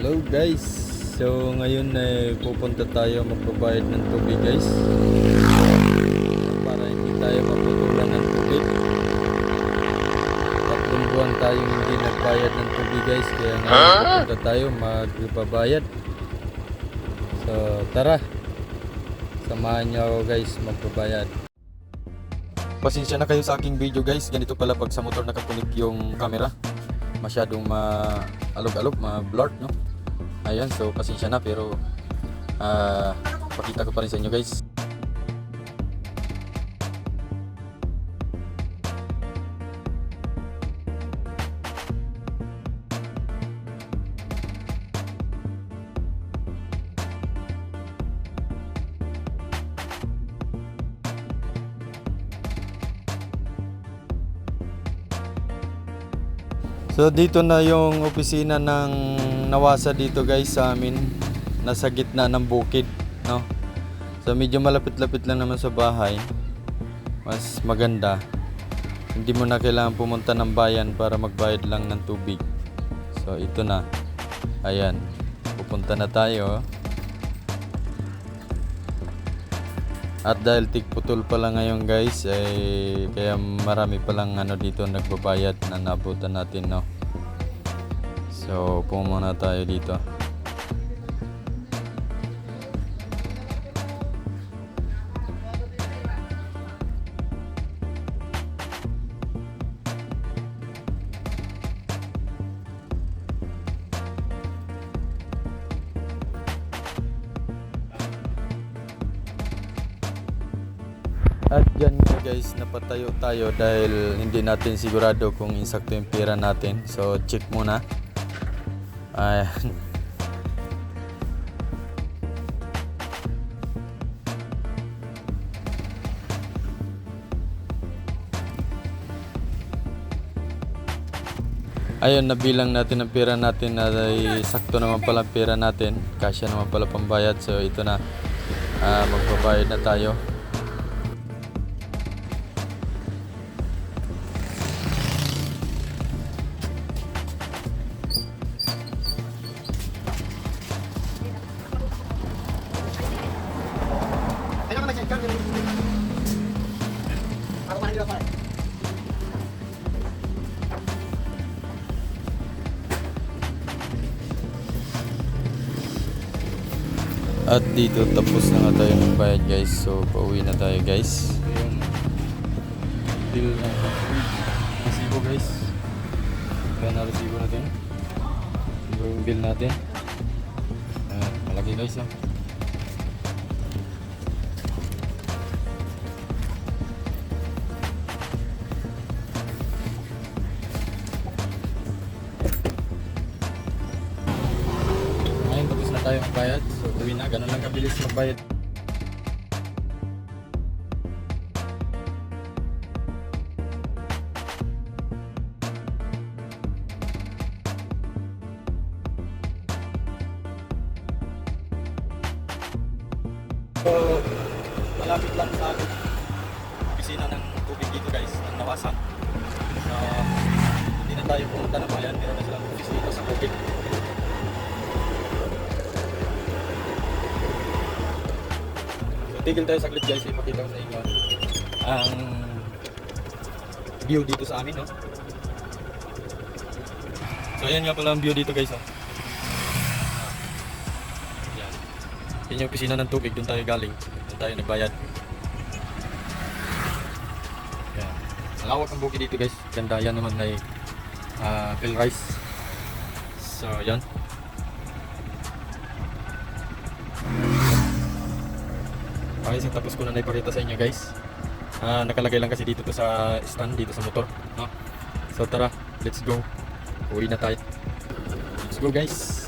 Hello guys. So ngayon ay pupunta tayo magbabayad ng tubig guys. Para hindi tayo maputulan ng tubig. Tatlong buwan tayong hindi nagbayad ng tubig guys. Kaya ngayon pupunta tayo magbabayad. So tara. Samahan niyo ako guys magbabayad. Pasensya na kayo sa aking video guys. Ganito pala pag sa motor nakakunik yung camera. Masyadong alog-alog, ma-blurred, no? Ayan, so pasensya na pero pakita ko pa rin sa inyo guys. So dito na yung opisina ng Nawasa dito guys sa amin. Nasa gitna ng bukid, no? So medyo malapit-lapit lang naman sa bahay. Mas maganda. Hindi mo na kailangan pumunta ng bayan para magbayad lang ng tubig. So ito na. Ayan. Pupunta na tayo. At dahil tigputol pa lang ngayon guys, kaya marami pa lang dito nagbabayad na naabutan natin, no? So pumunta tayo dito. At dyan nga guys, napatayo tayo dahil hindi natin sigurado kung insakto yung pera natin. So check muna. Ayan. Ayun, nabilang natin ang pera natin ay sakto naman pala ang pera natin. Kasya naman pala pambayad. So ito na, magbabayad na tayo. At dito tapos na nga tayo ng bayad guys. So pauwi na tayo guys. Yung bill na resibo guys. Kaya na resibo natin. Yung bill natin. Malaki guys, no? Ngayon tapos na tayo magbayad. So uwi na, ganun lang kabilis magbayad. So malapit lang sa opisina ng tubig dito guys, ng Nawasa. So hindi na tayo pumunta ng bayan, meron na silang opisina sa bukid. Tigil tayo saglit guys, ipakita ko sa inyo ang view dito sa amin, no? So ayan nga pala ang view dito guys, oh. Yan. Yan yung opisina ng tubig, doon tayo galing, doon tayo nagbayad. Yan. Malawak ang bukid dito guys, ganda. Yan naman ay Bill Rice. So yan. Okay, so tapos ko na naipakita sa inyo guys. Nakalagay lang kasi dito to sa stand, dito sa motor, no? So tara, let's go. Uwi na tayo. Let's go guys.